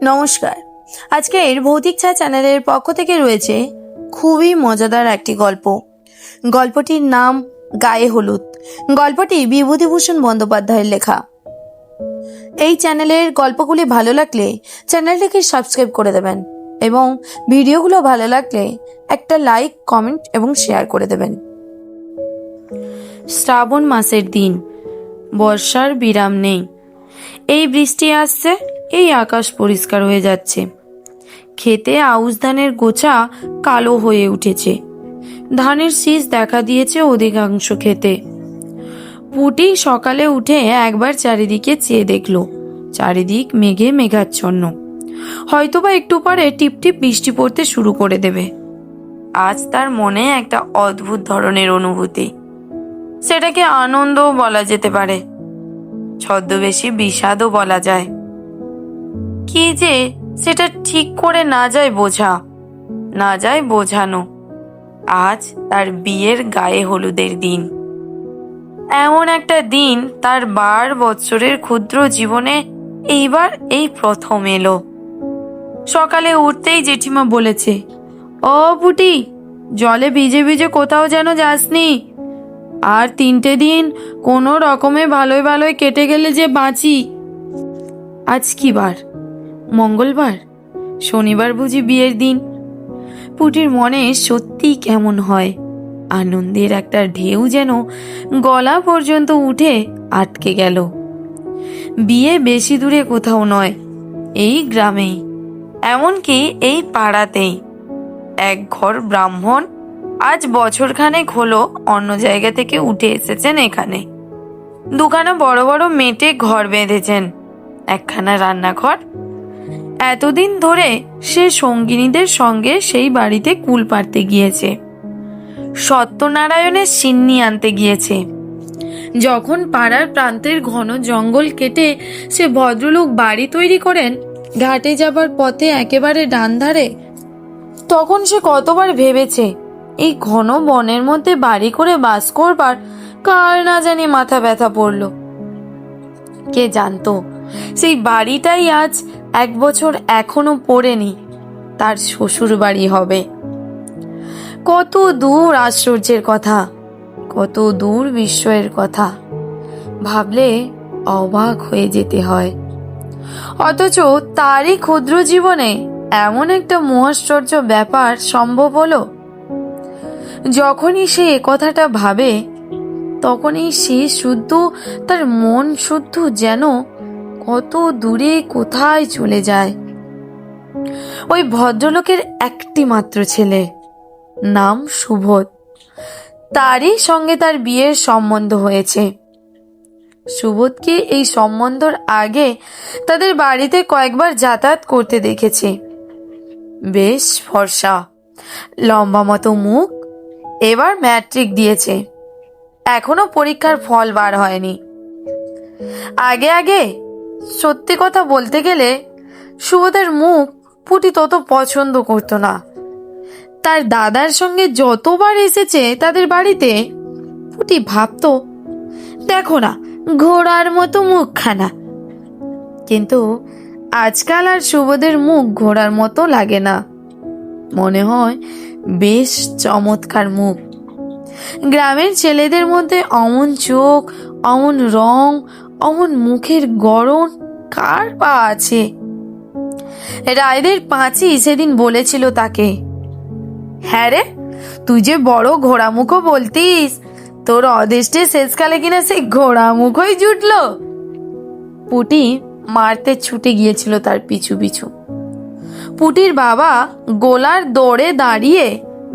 নমস্কার। আজকের ভৌতিক ছায়া চ্যানেলের পক্ষ থেকে রয়েছে খুবই মজাদার একটি গল্প। গল্পটির নাম গায়ে হলুদ। গল্পটি বিভূতিভূষণ বন্দ্যোপাধ্যায়ের লেখা। এই চ্যানেলের গল্পগুলি ভালো লাগলে চ্যানেলটিকে সাবস্ক্রাইব করে দেবেন এবং ভিডিওগুলো ভালো লাগলে একটা লাইক, কমেন্ট এবং শেয়ার করে দেবেন। শ্রাবণ মাসের দিন, বর্ষার বিরাম নেই। এই বৃষ্টি আসছে, এই আকাশ পরিষ্কার হয়ে যাচ্ছে। ক্ষেতে আউশ ধানের গোছা কালো হয়ে উঠেছে। ধানের শীষ দেখা দিয়েছে অধিকাংশ ক্ষেতে। পুটি সকালে উঠে একবার চারিদিকে চেয়ে দেখলো, চারিদিক মেঘে মেঘাচ্ছন্ন। হয়তোবা একটু পরে টিপটিপ বৃষ্টি পড়তে শুরু করে দেবে। আজ তার মনে একটা অদ্ভুত ধরনের অনুভূতি। সেটাকে আনন্দও বলা যেতে পারে, ছদ্মবেশী বিষাদও বলা যায়। কি যে সেটা ঠিক করে না যায় বোঝা, না যায় বোঝানো। আজ তার বিয়ের গায়ে হলুদের দিন। এমন একটা দিন তার 12 বৎসরের ক্ষুদ্র জীবনে এইবার এই প্রথম এলো। সকালে উঠতেই জেঠিমা বলেছে, ও পুটি, জলে ভিজে ভিজে কোথাও যেন যাসনি। আর 3টে দিন কোনো রকমে ভালোই ভালোই কেটে গেলে যে বাঁচি। আজ কি বার? মঙ্গলবার? শনিবার বুঝি বিয়ের দিন? পুটির মনে সত্যি কেমন হয়। আনন্দের একটা ঢেউ যেন গলা পর্যন্ত উঠে আটকে গেল। বিয়ে বেশি দূরে কোথাও নয়, এই গ্রামেই, এমনকি এই পাড়াতেই। এক ঘর ব্রাহ্মণ আজ বছরখানেক হলো অন্য জায়গা থেকে উঠে এসেছেন এখানে। দুখানা বড় বড় মেটে ঘর বেঁধেছেন, একখানা রান্নাঘর। এতদিন ধরে সে সঙ্গিনীদের সঙ্গে সেই বাড়িতে কুল পাড়তে গিয়েছে, সত্যনারায়ণের সিন্নি আনতে গিয়েছে। যখন পাড়ার প্রান্তের ঘন জঙ্গল কেটে সে ভদ্রলোক বাড়ি তৈরি করেন ঘাটে যাবার পথে একেবারে ডান ধারে, তখন সে কতবার ভেবেছে এই ঘন বনের মধ্যে বাড়ি করে বাস করবার কার না জানি মাথা ব্যথা পড়ল। কে জানতো সেই বাড়িটাই আজ 1 বছর এখনো পড়েনি, তার শ্বশুর বাড়ি হবে। কত দূর আশ্চর্যের কথা, কত দূর বিস্ময়ের কথা, ভাবলে অবাক হয়ে যেতে হয়। অথচ তারই ক্ষুদ্র জীবনে এমন একটা মহাশ্চর্য ব্যাপার সম্ভব হলো। যখনই সে কথাটা ভাবে, তখনই সে শুদ্ধ, তার মন শুদ্ধ যেন কত দূরে কোথায় চলে যায়। ওই ভদ্রলোকের একটি মাত্র ছেলে, নাম সুবোধ। তারই সঙ্গে তার বিয়ের সম্বন্ধ হয়েছে। সুবোধকে এই সম্বন্ধর আগে তাদের বাড়িতে কয়েকবার যাতায়াত করতে দেখেছে। বেশ ফর্সা, লম্বা মতো মুখ। এবার ম্যাট্রিক দিয়েছে, এখনো পরীক্ষার ফল বার হয়নি। আগে আগে সত্যি কথা বলতে গেলে সুবোধের মুখ পুটি তত পছন্দ করতো না। তার দাদার সঙ্গে যতবার এসেছে তাদের বাড়িতে, পুটি ভাবতো, দেখো না ঘোড়ার মতো মুখখানা। কিন্তু আজকাল আর সুবোধের মুখ ঘোড়ার মতো লাগে না, মনে হয় বেশ চমৎকার মুখ। গ্রামের ছেলেদের মধ্যে অমন চোখ, অমন রং, অমন মুখের গড়ন কার বা আছে? রায়দের পাঁচি সেদিন বলেছিল তাকে, হ্যাঁ রে, তুই যে বড় ঘোড়া মুখো বলতিস, তোর অদেষ্টে শেষকালে কিনা সেই ঘোড়া মুখই জুটল। পুটি মারতে ছুটে গিয়েছিল তার পিছু পিছু। পুটির বাবা গোলার দৌড়ে দাঁড়িয়ে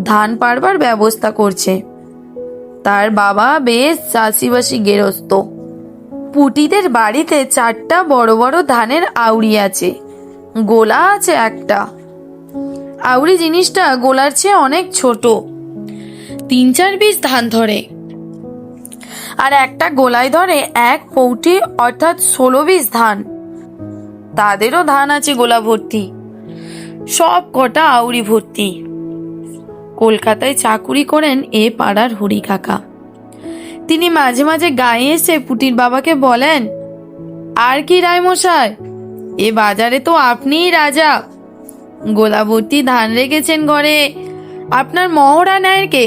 ধান পাড়বার ব্যবস্থা করছে। তার বাবা বেশ চাষিবাসী গেরস্ত। পুটিদের বাড়িতে 4টা বড় বড় ধানের আউড়ি আছে, গোলা আছে একটা। আউড়ি জিনিসটা গোলার চেয়ে অনেক ছোট, 3-4 বিষ ধান ধরে। আর একটা গোলায় ধরে 1 পৌটি, অর্থাৎ 16 বিষ ধান। তাদেরও ধান আছে গোলা ভর্তি, সব কটা আউড়ি ভর্তি। কলকাতায় চাকুরি করেন এ পাড়ার হরি কাকা। তিনি মাঝে মাঝে গায়ে এসে পুটির বাবাকে বলেন, আর কি রায়মশাই, এ বাজারে তো আপনিই রাজা। গোলা ভর্তি ধান রেখেছেন ঘরে, আপনার মহড়া নেয় কে?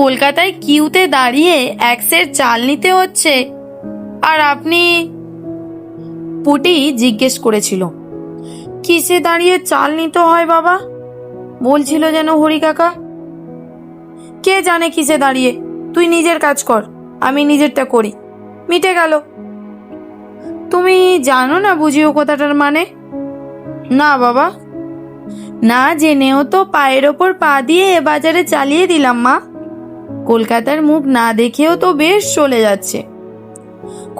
কলকাতায় কিউতে দাঁড়িয়ে এক সের চাল নিতে হচ্ছে, আর আপনি? পুটি জিজ্ঞেস করেছিল। কিসে দাঁড়িয়ে চাল নিতে হয় বাবা বলছিল যেন হরি কাকা। কে জানে কিসে দাঁড়িয়ে, তুই নিজের কাজ কর, আমি নিজেরটা করি, মিটে গেল। তুমি জানো না বুঝিও কথাটার মানে? না বাবা, না জেনেও তো পায়ের ওপর পা দিয়ে এ বাজারে চালিয়ে দিলাম মা। কলকাতার মুখ না দেখেও তো বেশ চলে যাচ্ছে।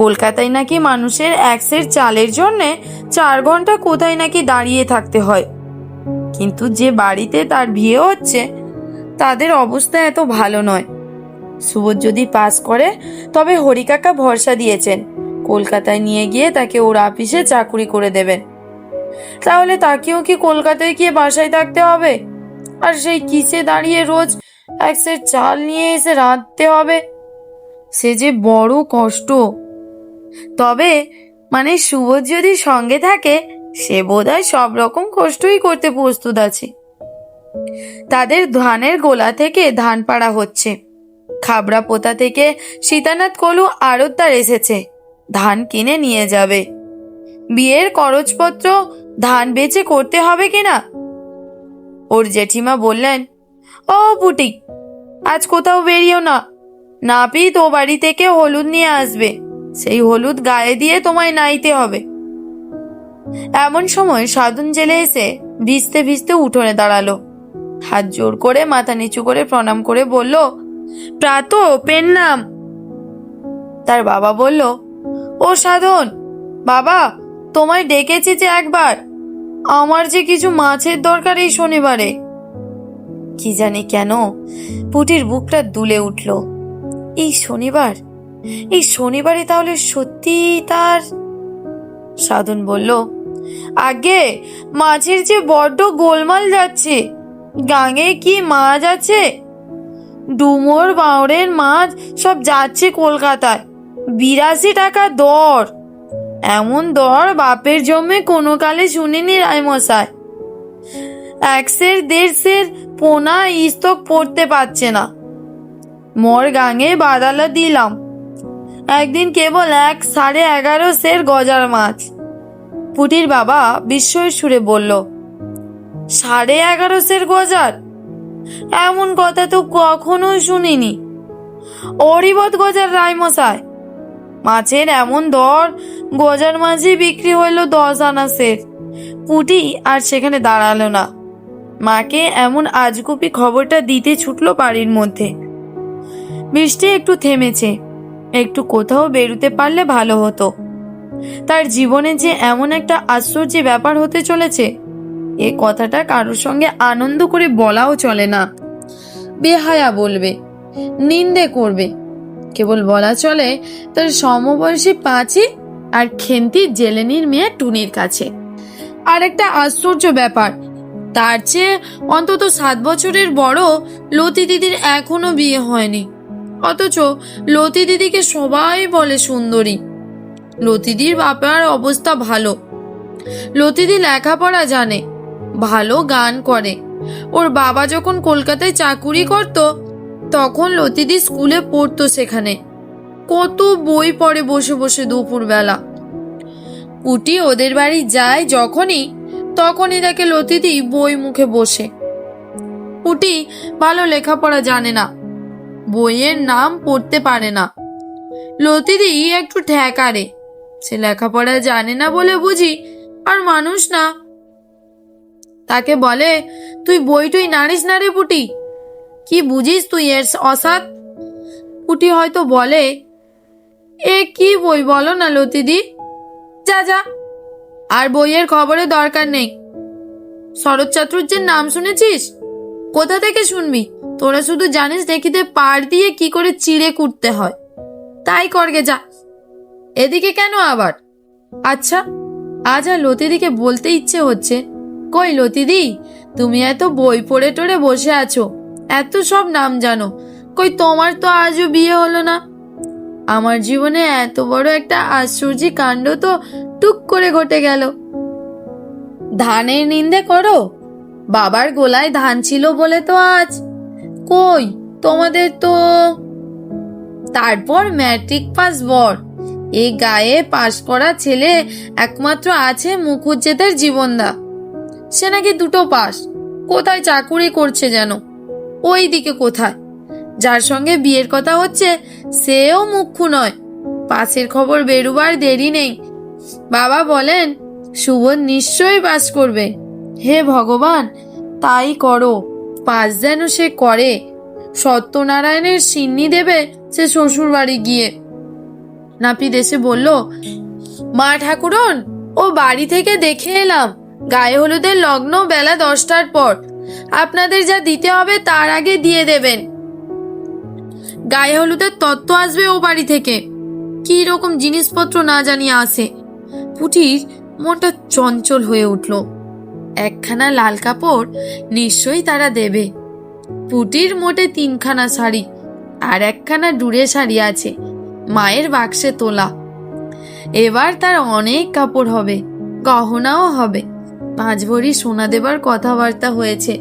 কলকাতায় নাকি মানুষের এক সের চালের জন্যে 4 ঘন্টা কোথায় নাকি দাঁড়িয়ে থাকতে হয়, কিন্তু যে বাড়িতে তার বিয়ে হচ্ছে তাদের অবস্থা এত ভালো নয়। সুবোধ যদি পাস করে তবে হরিকাকা ভরসা দিয়েছেন কলকাতায় নিয়ে গিয়ে তাকে ওর অফিসে চাকুরি করে দেবেন। তাহলে তাকেও কি কলকাতায় গিয়ে বাসায় থাকতে হবে, আর সেই কিসে দাঁড়িয়ে রোজ এক সের চাল নিয়ে এসে রাঁধতে হবে? সে যে বড় কষ্ট। তবে মানে সুবোধ যদি সঙ্গে থাকে সে বোধহয় সব রকম কষ্টই করতে প্রস্তুত আছে। তাদের ধানের গোলা থেকে ধান পাড়া হচ্ছে, খাবড়া পোতা থেকে সীতানাথ কলু আড়তদার এসেছে ধান কিনে নিয়ে যাবে। বিয়ের খরচপত্র ধান বেচে করতে হবে কিনা? ওর জেঠিমা বললেন, ও পুটি, আজ কোথাও বেরিও না, নাপিত ও বাড়ি থেকে হলুদ নিয়ে আসবে, সেই হলুদ গায়ে দিয়ে তোমায় নাইতে হবে। এমন সময় সাধন জেলে এসে ভিজতে ভিজতে উঠোনে দাঁড়ালো, হাত জোর করে মাথা নিচু করে প্রণাম করে বলল, প্রাত পেন নাম। তার বাবা বলল, ও সাধন বাবা, তোমায় ডেকেছি যে একবার, আমার যে কিছু মাছের দরকার এই শনিবারে। কি জানি কেন পুটির বুকটা দুলে উঠল। এই শনিবার, এই শনিবারে তাহলে সত্যি তার? সাধন বলল, আগে মাছের যে বড্ড গোলমাল যাচ্ছে, গাঙে কি মাছ আছে? ডুমোর বাউড়ের মাছ সব যাচ্ছে কলকাতায়, 82 টাকা দর। এমন দর বাপের জন্মে কোনো কালে শুনিনি রায়মশাই। 1 সের 1.5 সের পোনা ইস্তক পড়তে পারছে না। মোর গাঙে বাদালা দিলাম একদিন কেবল 11.5 সের গজার মাছ। পুটির বাবা বিস্ময়ের সুরে বলল, 11.5 সের গজার? এমন কথা তো কখনো শুনিনি। অরিবত গজার রায়মশাই, মাছের এমন দর, গজার মাছই বিক্রি হইল 10 আনা সের। পুটি আর সেখানে দাঁড়ালো না, মাকে এমন আজগুবি খবরটা দিতে ছুটলো বাড়ির মধ্যে। বৃষ্টি একটু থেমেছে, একটু কোথাও বেরোতে পারলে ভালো হতো। তার জীবনে যে এমন একটা আশ্চর্য ব্যাপার হতে চলেছে এ কথাটা কারোর সঙ্গে আনন্দ করে বলাও চলে না। বেহায়া বলবে, নিন্দে করবে, কেবল বলা চলে তার সমবয়সী পাঁচি আর খেন্তি জেলেনির মেয়ে টুনির কাছে। আর একটা আশ্চর্য ব্যাপার, তার চেয়ে অন্তত 7 বছরের বড় লতি দিদির এখনো বিয়ে হয়নি, অথচ লতি দিদিকে সবাই বলে সুন্দরী। লতিদির বাবার অবস্থা ভালো, লতিদি লেখাপড়া জানে, ভালো গান করে। ওর বাবা যখন কলকাতায় চাকুরি করত তখন লতিদি স্কুলে পড়তো সেখানে। কত বই পড়ে বসে বসে দুপুর বেলা। পুটি ওদের বাড়ি যায় তখনই দেখে লতিদি বই মুখে বসে। পুটি ভালো লেখাপড়া জানে না, বইয়ের নাম পড়তে পারে না। লতিদি একটু ঠেকারে, সে লেখাপড়া জানে না বলে বুঝি আর মানুষ না। তাকে বলে, তুই বইটুই নাড়িস না রে পুটি, কি বুঝিস তুই এর অসাদ? পুটি হয়তো বলে, এ কি বই বলো না লতিদি, যা যা, আর বইয়ের খবরের দরকার নেই। শরৎ চাতুর্যের নাম শুনেছিস? কোথা থেকে শুনবি, তোরা শুধু জানিস দেখিতে পাড় দিয়ে কি করে চিড়ে কুটতে হয়, তাই করগে যা। এদিকে কেন আবার? আচ্ছা, আজ আর লতিদিকে বলতে ইচ্ছে হচ্ছে, কই লতিদি, তুমি এত বই পড়ে টড়ে বসে আছো, এত সব নাম জানো, কই তোমার তো আজও বিয়ে হলো না? আমার জীবনে এত বড় একটা আশ্চর্য কাণ্ড তো টুক করে ঘটে গেল। ধানের নিন্দে করো? বাবার গোলায় ধান ছিল বলে তো আজ। কই তোমাদের তো। তারপর ম্যাট্রিক পাস বর, এই গায়ে পাশ করা ছেলে একমাত্র আছে মুখুজ্জেদের জীবনদা। সে নাকি দুটো পাস, কোথায় চাকুরি করছে যেন, ওই দিকে কোথায়। যার সঙ্গে বিয়ের কথা হচ্ছে সেও মুখ্যু নয়। পাসের খবর বেরুবার দেরি নেই। বাবা বলেন সুবোধ নিশ্চয়ই পাস করবে। হে ভগবান, তাই করো, পাস যেন সে করে। সত্যনারায়ণের সিন্নি দেবে সে শ্বশুর বাড়ি গিয়ে। নাপিত এসে বলল, মা ঠাকুরন, ও বাড়ি থেকে দেখে এলাম, গায়ে হলুদের লগ্ন বেলা 10টার পর। আপনাদের যা দিতে হবে তার আগে দিয়ে দেবেন। গায়ে হলুদের তত্ত্ব আসবে ও বাড়ি থেকে। কি রকম জিনিসপত্র না জানিয়ে আসে। পুটির মনটা চঞ্চল হয়ে উঠল। একখানা লাল কাপড় নিশ্চয়ই তারা দেবে। পুটির মোটে 3খানা শাড়ি আর একখানা ডুরে শাড়ি আছে মায়ের বাক্সে তোলা। এবার তার অনেক কাপড় হবে, গহনাও হবে। 5 ভরি সোনা দেবার কথাবার্তা হয়েছে।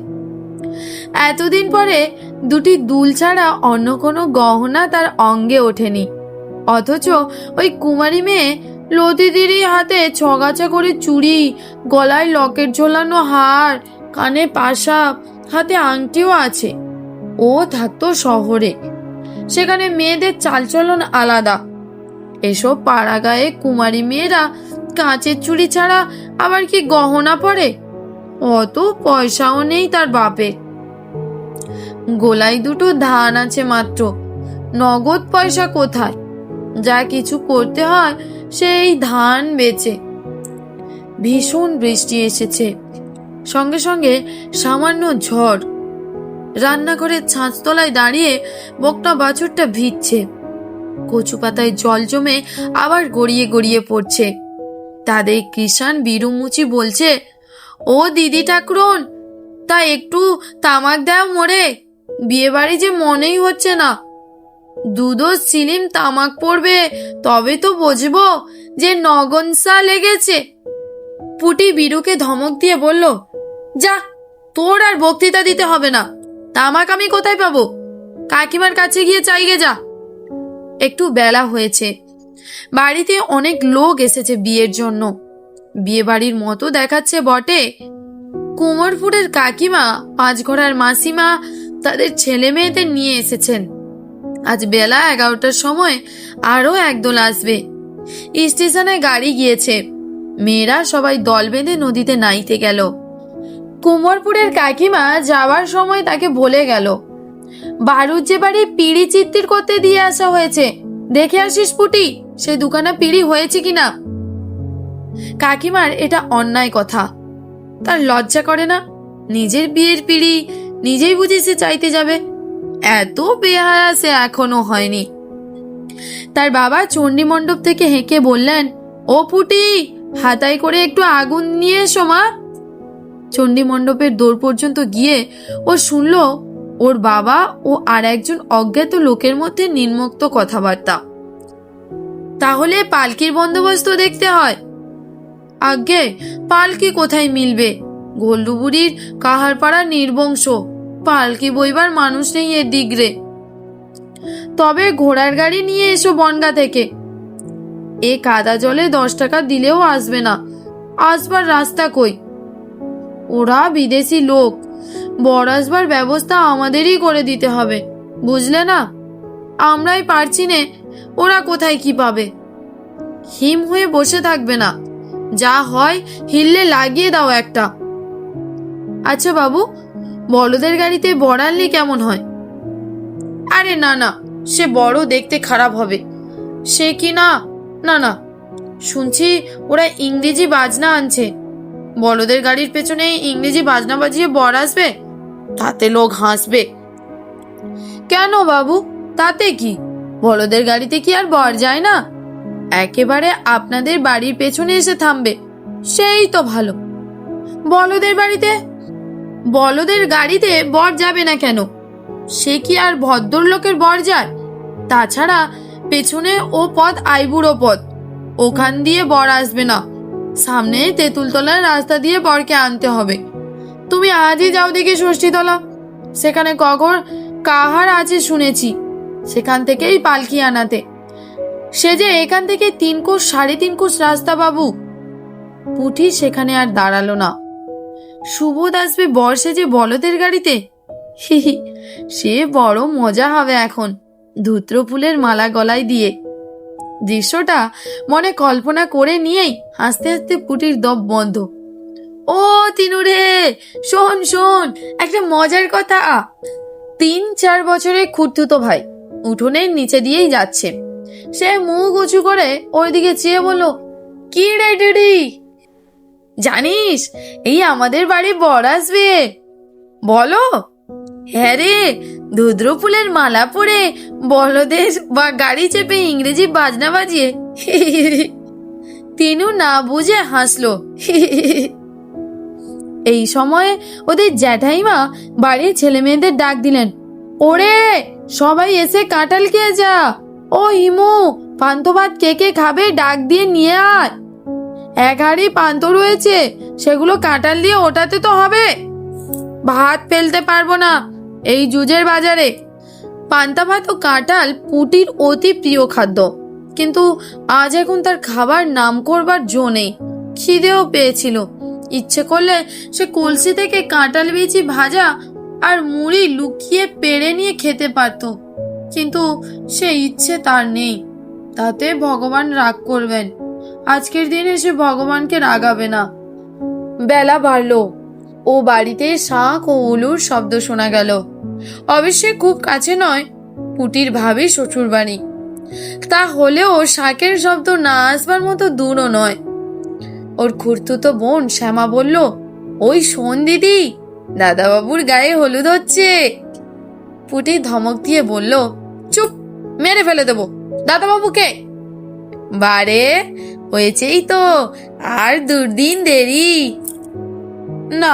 এতদিন পরে দুটি দুল ছাড়া অন্য কোনো গহনা তার অঙ্গে ওঠেনি। অথচ ওই কুমারী মেয়ে লতিদিরই হাতে ছগাছা করে চুড়ি, গলায় লকেট ঝোলানো হার, কানে পাশা, হাতে আংটিও আছে। ও থাকতো শহরে, সেখানে মেয়েদের চালচলন আলাদা। এসব পাড়া গায়ে কুমারী মেয়েরা কাঁচের চুড়ি ছাড়া আবার কি গহনা পরে? অত পয়সাও নেই তার বাপের। গোলায় দুটো ধান আছে মাত্র, নগদ পয়সা কোথায়? যা কিছু করতে হয় সেই ধান বেচে। ভীষণ বৃষ্টি এসেছে, সঙ্গে সঙ্গে সামান্য ঝড়। রান্নাঘরের ছাঁচতলায় দাঁড়িয়ে বকনা বাছুরটা ভিজছে। কচু পাতায় জল জমে আবার গড়িয়ে গড়িয়ে পড়ছে। তাদের কৃষাণ বিরুমুচি বলছে, ও দিদি ঠাকুরন, তা একটু তামাক দাও মোরে, বিয়ে বাড়ি যে মনেই হচ্ছে না। দুধো সিলিম তামাক পড়বে তবে তো বুঝবো যে নগনসা লেগেছে। পুটি বিরুকে ধমক দিয়ে বলল, যা, তোর আর বক্তৃতা দিতে হবে না। তামাক আমি কোথায় পাবো? কাকিমার কাছে গিয়ে চাইগে যা। একটু বেলা হয়েছে, বাড়িতে অনেক লোক এসেছে বিয়ের জন্য। বিয়ে বাড়ির মতো দেখাচ্ছে বটে। কুমোরপুরের কাকিমা, 5 ঘোড়ার মাসিমা তাদের ছেলে মেয়েদের নিয়ে এসেছেন। আজ বেলা 11টার সময় আরো একদল আসবে। স্টেশনে গাড়ি গিয়েছে। মেয়েরা সবাই দল বেঁধে নদীতে নাইতে গেল। কুমোরপুরের কাকিমা যাওয়ার সময় তাকে বলে গেল, বারুর যে বাড়ি পিড়ি চিত্তির করতে দিয়ে আসা হয়েছে, দেখে আসিস পুটি সে দুখানা পিড়ি হয়েছে কিনা। কাকিমার এটা অন্যায় কথা। তার লজ্জা করে না? নিজের বিয়ের পিড়ি নিজেই বুঝি সে চাইতে যাবে? এত বেহায়া সে এখনো হয়নি। তার বাবা চণ্ডী মণ্ডপ থেকে হেঁকে বললেন, ও পুটি, হাতায় করে একটু আগুন নিয়ে এসো মা। চণ্ডী মণ্ডপের দৌড় পর্যন্ত গিয়ে ও শুনল ওর বাবা ও আর একজন অজ্ঞাত লোকের মধ্যে নির্মুক্ত কথাবার্তা। তাহলে পালকির বন্দোবস্ত দেখতে হয়। আজ্ঞে, পালকি কোথায় মিলবে? গোল্ডুবুড়ির কাহারপাড়া নির্বংশ, পালকি বইবার মানুষ নেই এ দিগরে। তবে ঘোড়ার গাড়ি নিয়ে এসো বনগা থেকে। এ কাদা জলে 10 টাকা দিলেও আসবে না, আসবার রাস্তা কই? ওরা বিদেশি লোক, বর আসবার ব্যবস্থা আমাদেরই করে দিতে হবে, বুঝলে না? আমরাই পারছি নে, ওরা কোথায় কি পাবে? হিম হয়ে বসে থাকবে না, যা হয় হিললে লাগিয়ে দাও একটা। আচ্ছা বাবু, বলদের গাড়িতে বর আনলে কেমন হয়? আরে না না, সে বড় দেখতে খারাপ হবে। সে কি না? না না, শুনছি ওরা ইংরেজি বাজনা আনছে। বলদের গাড়ির পেছনে ইংরেজি বাজনা বাজিয়ে বর আসবে, তাতে লোক হাসবে। কেন বাবু, তাতে কি? বলদের গাড়িতে কি আর বর যায় না? একেবারে আপনাদের বাড়ির পেছনে এসে থামবে, সেই তো ভালো। বলদের বাড়িতে? বলদের গাড়িতে বর যাবে না কেন? সে কি আর ভদ্রলোকের বর যায়? তাছাড়া পেছনে ও পথ আইবুড়ো পথ, ওখান দিয়ে বর আসবে না, সামনে তেঁতুলতলার রাস্তা দিয়ে বরকে আনতে হবে। তুমি আজই যাও দেখি ষষ্ঠীতলা, সেখানে কখন কাহার আছে শুনেছি, সেখান থেকেই পালকি আনাতে। সে যে এখান থেকে 3 কোষ 3.5 কোষ রাস্তা বাবু। পুটি সেখানে আর দাঁড়ালো না। সুবোধ আসবে বর সেজে বলদের গাড়িতে, সে বড় মজা হবে এখন, ধূত্র ফুলের মালা গলায় দিয়ে। দৃশ্যটা মনে কল্পনা করে নিয়েই হাসতে হাসতে পুটির দম বন্ধ। ও তিনু রে, শোন শোন একটা মজার কথা। 3-4 বছরের খুড়তুতো ভাই উঠোনের নিচে দিয়েই যাচ্ছে। সে মুখ উঁচু করে ওর দিকে চেয়ে বলল, কি রে ডিডি, জানিস এই আমাদের বাড়ি বর আসবে? বলো। হ্যাঁ রে, ধুদ্র ফুলের মালা পরে বলদের বা গাড়ি চেপে ইংরেজি বাজনা বাজিয়ে। তিনু না বুঝে হাসলো। এই সময় ওদের জ্যাঠাইমা বাড়ির ছেলে মেয়েদের ডাক দিলেন, ওরে সবাই এসে কাঁঠাল খেয়ে যা। ও হিমু, পান্তা ভাত কে কে খাবে ডাক দিয়ে নিয়ে আয়। 1 হাঁড়ি পান্তা রয়েছে, সেগুলো কাঁঠাল দিয়ে ওঠাতে তো হবে, ভাত ফেলতে পারবো না এই জুজের বাজারে। পান্তা ভাত ও কাঁঠাল পুটির অতি প্রিয় খাদ্য, কিন্তু আজ এখন তার খাবার নাম করবার জো নেই। খিদেও পেয়েছিল, ইচ্ছে করলে সে কলসি থেকে কাঁঠাল বিচি ভাজা আর মুড়ি লুকিয়ে পেড়ে নিয়ে খেতে পারত, কিন্তু সে ইচ্ছে তার নেই। তাতে ভগবান রাগ করবেন। আজকের দিনে সে ভগবানকে রাগাবে না। বেলা বাড়লো, ও বাড়িতে শাঁখ ও উলুর শব্দ শোনা গেল। অবশ্যই খুব কাছে নয়, পুটির ভাবি শ্বশুর বাড়ি, তা হলেও শাঁখের শব্দ না আসবার মতো দূরও নয়। ওর খুড়তুতো বোন শ্যামা বলল, ওই শোন দিদি, দাদাবাবুর গায়ে হলুদ হচ্ছে। পুটি ধমক দিয়ে বলল, চুপ, মেরে ফেলে দেবো, দাদাবাবুকে। বারে হয়েছেই তো, আর 2 দিন দেরি। না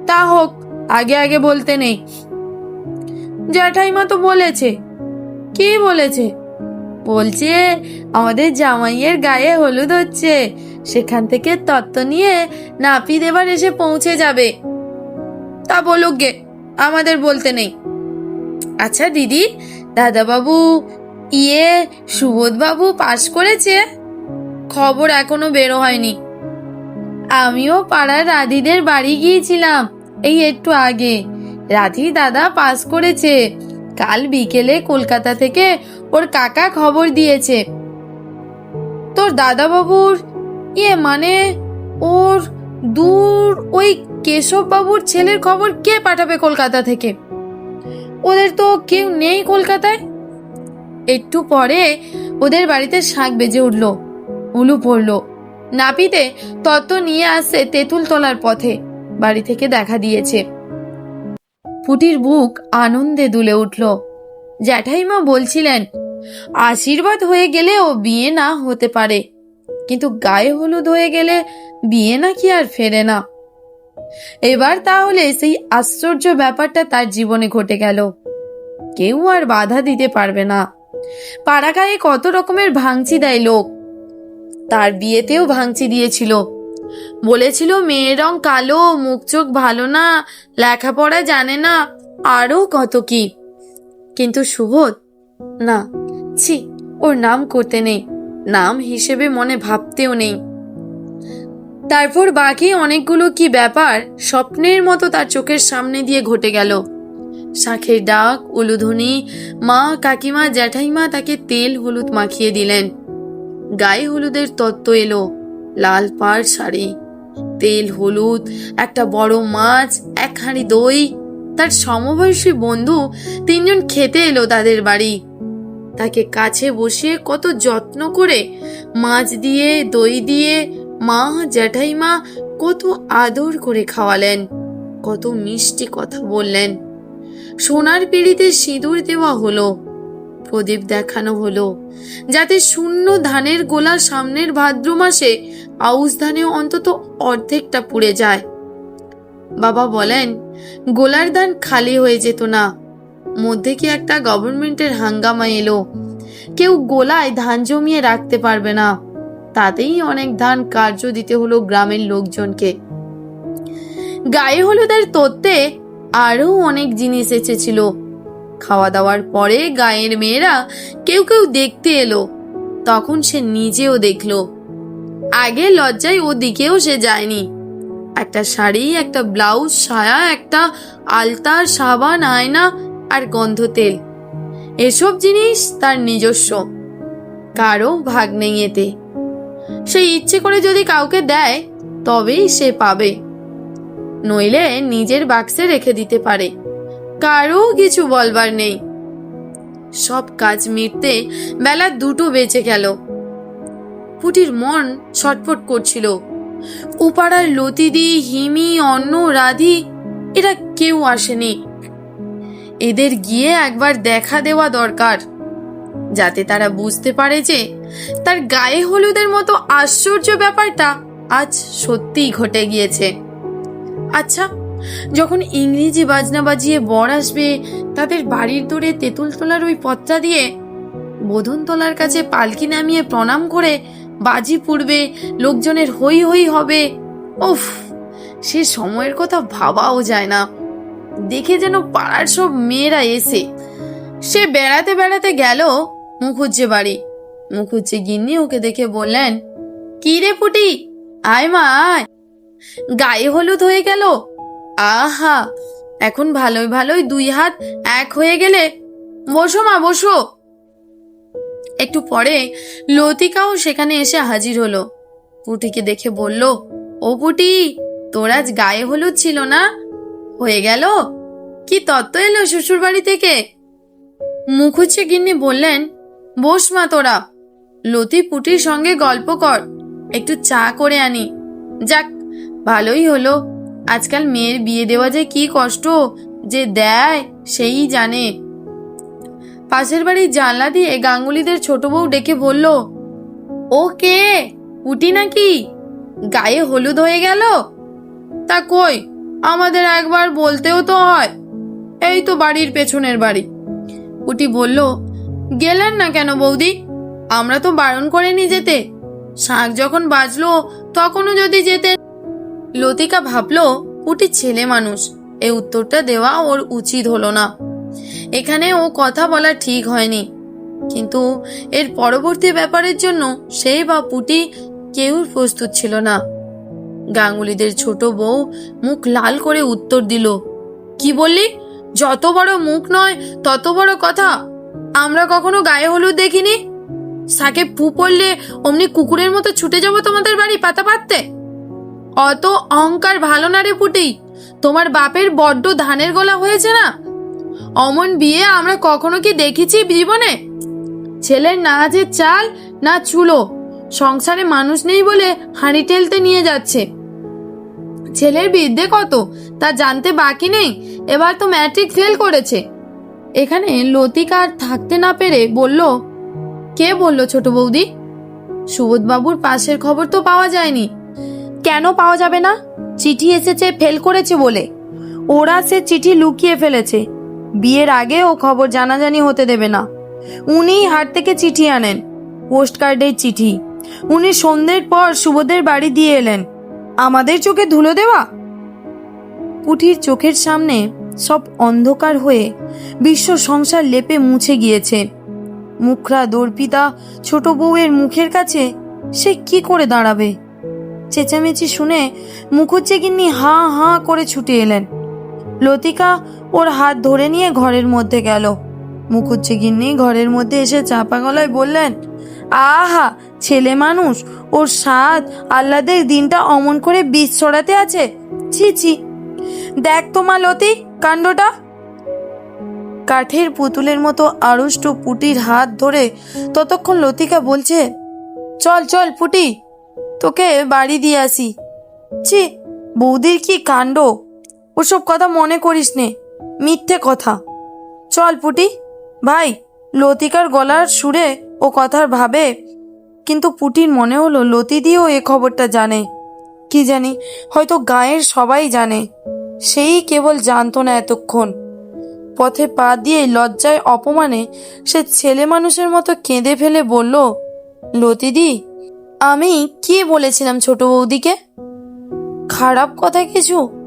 তা হোক, আগে আগে বলতে নেই। জ্যাঠাইমা তো বলেছে। কি বলেছে? বলছে আমাদের জামাইয়ের গায়ে হলুদ হচ্ছে, সেখান থেকে তত্ত্ব নিয়ে নাপিত এবার এসে পৌঁছে যাবে। তা বলুক গে, আমাদের বলতে নেই। আচ্ছা দিদি, দাদাবাবু সুবোধবাবু পাশ করেছে? খবর এখনো বেরো হয়নি। আমিও পাড়ার রাধিদের বাড়ি গিয়েছিলাম এই একটু আগে। রাধি দাদা পাস করেছে, কাল বিকেলে কলকাতা থেকে ওর কাকা খবর দিয়েছে। তোর দাদাবাবুর মানে ওর দূর ওই কেশব বাবুর ছেলের খবর কে পাঠাবে কলকাতা থেকে? ওদের তো কেউ নেই কলকাতায়। একটু পরে ওদের বাড়িতে শাঁখ বেজে উঠলো, উলু পড়লো। নাপিতে তত্ত্ব নিয়ে আসছে তেঁতুলতলার পথে বাড়ি থেকে দেখা দিয়েছে। পুটির বুক আনন্দে দুলে উঠল। জ্যাঠাইমা বলছিলেন, আশীর্বাদ হয়ে গেলে ও বিয়ে না হতে পারে, কিন্তু গায়ে হলুদ হয়ে গেলে বিয়ে নাকি আর ফেরে না। এবার তাহলে সেই আশ্চর্য ব্যাপারটা তার জীবনে ঘটে গেল। কেউ আর বাধা দিতে পারবে না। পাড়া গায়ে কত রকমের ভাঙচি দেয় লোক। তার বিয়েতেও ভাঙচি দিয়েছিল, বলেছিল মেয়ের রং কালো, মুখ চোখ ভালো না, লেখাপড়া জানে না, আরো কত কি। কিন্তু সুবোধ না, ছি, ওর নাম করতে নেই, নাম হিসেবে মনে ভাবতেও নেই। তারপর বাকি অনেকগুলো কি ব্যাপার স্বপ্নের মতো তার চোখের সামনে দিয়ে ঘটে গেল। শাঁখের ডাক, উলুধ্বনি, মা কাকিমা জ্যাঠাইমা তাকে তেল হলুদ মাখিয়ে দিলেন। গায়ে হলুদের তত্ত্ব এলো, লাল পাড় শাড়ি, তেল হলুদ, একটা বড় মাছ, 1 হাঁড়ি দই। তার সমবয়সী বন্ধু 3 জন খেতে এলো তাদের বাড়ি। তাকে কাছে বসিয়ে কত যত্ন করে মাছ দিয়ে দই দিয়ে মা জ্যাঠাইমা কত আদর করে খাওয়ালেন, কত মিষ্টি কথা বললেন। সোনার পিঁড়িতে সিঁদুর দেওয়া হলো, প্রদীপ দেখানো হলো, যাতে শূন্য ধানের গোলা সামনের ভাদ্র মাসে আউশ ধানেও অন্তত অর্ধেকটা পুড়ে যায়। বাবা বলেন, গোলার ধান খালি হয়ে যেত না, মধ্যে কি একটা গভর্নমেন্টের হাঙ্গামা এলো, কেউ গোলায় ধান জমিয়ে রাখতে পারবে না। তাতেই অনেক ধান কার্য দিতে হলো গ্রামের লোকজনকে। গায়ে হলুদের তত্ত্বে আরো অনেক জিনিস এসেছিল। খাওয়া দাওয়ার পরে গায়ের মেয়েরা কেউ কেউ দেখতে এলো। তখন সে নিজেও দেখলো। আগে লজ্জায় ওদিকেও সে যায়নি। একটা শাড়ি, একটা ব্লাউজ, সায়া, একটা আলতা, সাবান, আয়না আর গন্ধ তেল, এসব জিনিস তার নিজস্ব, কারো ভাগ নেই এতে। সে ইচ্ছে করে যদি কাউকে দেয় তবেই সে পাবে, নইলে নিজের বাক্সে রেখে দিতে পারে, কারো কিছু বলবার নেই। সব কাজ মিটতে বেলা 2টো বেজে গেল। পুটির মন ছটফট করছিল। উপাড়ার লতিদি, হিমি, অন্ন, রাধি এরা কেউ আসেনি। এদের গিয়ে একবার দেখা দেওয়া দরকার, যাতে তারা বুঝতে পারে যে তার গায়ে হলুদের মতো আশ্চর্য ব্যাপারটা আজ সত্যিই ঘটে গিয়েছে। আচ্ছা, যখন ইংরেজি বাজনা বাজিয়ে বর আসবে, তাদের বাড়ির দূরে তেঁতুলতলার ওই পথটা দিয়ে বোধনতলার কাছে পালকি নামিয়ে প্রণাম করে বাজি পুড়বে, লোকজনের হই হই হবে, উফ, সে সময়ের কথা ভাবাও যায় না। দেখে যেন পাড়ার সব মেয়েরা এসে। সে বেড়াতে বেড়াতে গেল মুখুজ্জে বাড়ি। মুখুজ্জে গিন্নি ওকে দেখে বললেন, কি রে পুটি, আয় মা আয়, গায়ে হলুদ হয়ে গেল। আহা, এখন ভালোই ভালোই 2 হাত এক হয়ে গেলে। বসো মা, বসো। একটু পরে লতিকাও সেখানে এসে হাজির হলো। পুটিকে দেখে বলল, ও পুটি, তোর আজ গায়ে হলুদ ছিল না, হয়ে গেল? কি তত্ত্ব এলো শ্বশুর বাড়ি থেকে? মুখুজ্জে গিন্নি বললেন, বস মা তোরা, লতি পুটির সঙ্গে গল্প কর, একটু চা করে আনি। যাক, ভালোই হলো। আজকাল মেয়ের বিয়ে দেওয়া যে কি কষ্ট, যে দেয় সেই জানে। পাশের বাড়ির জানলা দিয়ে গাঙ্গুলিদের ছোট বউ ডেকে বলল, ও কে, পুটি নাকি? গায়ে হলুদ হয়ে গেল? তা কই, আমাদের একবার বলতেও তো হয়। এই তো বাড়ির পেছনের বাড়ি। পুটি বলল, গেলেন না কেন বৌদি? আমরা তো বারণ করিনি যেতে। শাঁখ যখন বাজলো তখনও যদি যেতেন। লতিকা ভাবলো পুটি ছেলে মানুষ, এই উত্তরটা দেওয়া ওর উচিত হলো না। এখানে ও কথা বলা ঠিক হয়নি, কিন্তু এর পরবর্তী ব্যাপারের জন্য সেই বা পুটি কেউ প্রস্তুত ছিল না। গাঙ্গুলিদের ছোট বউ মুখ লাল করে উত্তর দিল, কি বললি? যত বড় মুখ নয় তত বড় কথা। আমরা কখনো গায়ে হলুদ দেখিনি। শাকে ফু পড়লে অমনি কুকুরের মতো ছুটে যাব তোমাদের বাড়ি পাতা পাততে। অত অহংকার ভালো না রে পুটি, তোমার বাপের বড্ড ধানের গোলা হয়েছে না। অমন বিয়ে আমরা কখনো কি দেখেছি জীবনে? ছেলের না যে চাল না চুলো, সংসারে মানুষ নেই বলে হাঁড়ি টেলতে নিয়ে যাচ্ছে। ছেলের বিদ্যে কত তা জানতে বাকি নেই, এবার তো ম্যাট্রিক ফেল করেছে। এখানে লতিকা আর থাকতে না পেরে বলল, কে বলল ছোট বৌদি? সুবোধবাবুর পাশের খবর তো পাওয়া যায়নি। কেন পাওয়া যাবে না? চিঠি এসেছে ফেল করেছে বলে। ওরা সে চিঠি লুকিয়ে ফেলেছে, বিয়ের আগে ও খবর জানাজানি হতে দেবে না। উনি হাট থেকে চিঠি আনেন, পোস্ট কার্ডের চিঠি। উনি সন্ধ্যের পর সুবোধের বাড়ি দিয়ে এলেন। আমাদের চোখে ধুলো দেওয়া? পুটির চোখের সামনে সব অন্ধকার হয়ে বিশ্ব সংসার লেপে মুছে গিয়েছে। মুখরা দর্পিতা ছোট বউয়ের মুখের কাছে সে কি করে দাঁড়াবে? চেঁচামেচি শুনে মুখুজ্জে গিন্নি হাঁ হাঁ করে ছুটে এলেন। লতিকা ওর হাত ধরে নিয়ে ঘরের মধ্যে গেল। মুখুজ্জে গিন্নি ঘরের মধ্যে এসে চাপা গলায় বললেন, আহা, ছেলে মানুষ, ওর স্বাদ আহ্লাদের দিনটা অমন করে বীজ ছড়াতে আছে। ছি ছি, দেখ তো মা লতি কাণ্ডটা। কাঠের পুতুলের মতো আড়ষ্ট পুটির হাত ধরে ততক্ষণ লতিকা বলছে, চল চল পুটি, তোকে বাড়ি দিয়ে আসি। ছি, বৌদির কি কাণ্ড! ওসব কথা মনে করিস নে, মিথ্যে কথা। চল পুটি। ভাই, লতিকার গলার সুরে ও কথার ভাবে, কিন্তু পুটির মনে হলো লতি দিয়েও এ খবরটা জানে। কি জানি, হয়তো গায়ের সবাই জানে, সেই কেবল জানতো না এতক্ষণ। পথে পা দিয়ে লজ্জায় অপমানে সে ছেলে মানুষের মতো কেঁদে ফেলে বলল, লতিদি, আমি কি বলেছিলাম ছোট বৌদিকে? খারাপ কথা কিছু?